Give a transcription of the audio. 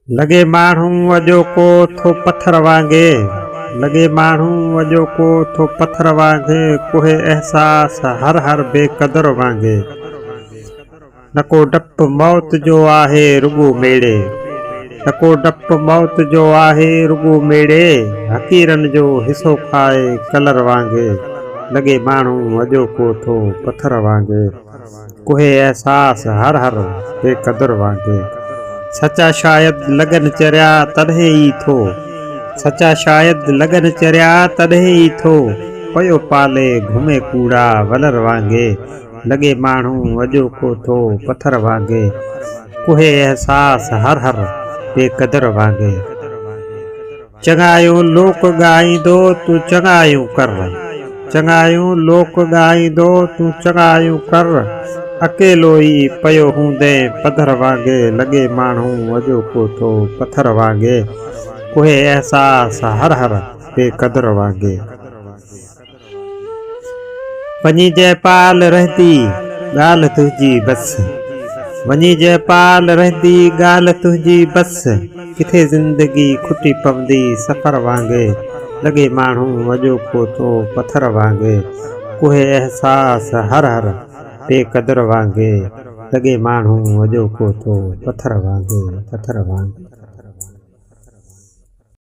लगे माण्हू अॼोको थो पत्थर वांगे, लगे माण्हू अॼोको थो पत्थर वांगे, कोहे एहसास हर हर बेक़दर वांगे। नको डप मौत जो आहे रुगो मेड़े, नको डप मौत जो आहे रुगो मेड़े, हकीरन जो हिसो खाए कलर वांगे। लगे माण्हू अॼोको थो पत्थर वांगे, कोहे एहसास हर हर बेक़दर वांगे। सच्चा शायद लगन चरिया तॾहिं ई थो, सच्चा शायद लगन चरिया तॾहिं ई थो, पयो पाले घुमे कूड़ा वलर वांगे। लगे माण्हू अॼोको थो पत्थर वांगे, कोहे एहसास हर हर बेक़दर वांगे। चङायूं लोक ॻाईंदो तूं चङायूं कर, चङायूं लोक ॻाईंदो तूं चङायूं कर, अकेलो ई पयो हूंदे पधर वांगे। लगे माण्हू अॼोको थो पत्थर वांगे, कोहे एहसास हर हर बेक़दर वांगे। वञी जयपाल रहंदी ॻाल्हि तुंहिंजी बस, वञी जयपाल रहंदी ॻाल्हि तुंहिंजी बस, किथे ज़िंदगी खुटी पवंदी सफ़र वांगे। लगे माण्हू अॼोको थो पत्थर वांगे, कोहे एहसास हर हर बेक़दर वांगे। लगे माण्हू अॼोको थो पत्थर वांगे, पत्थर वांगे।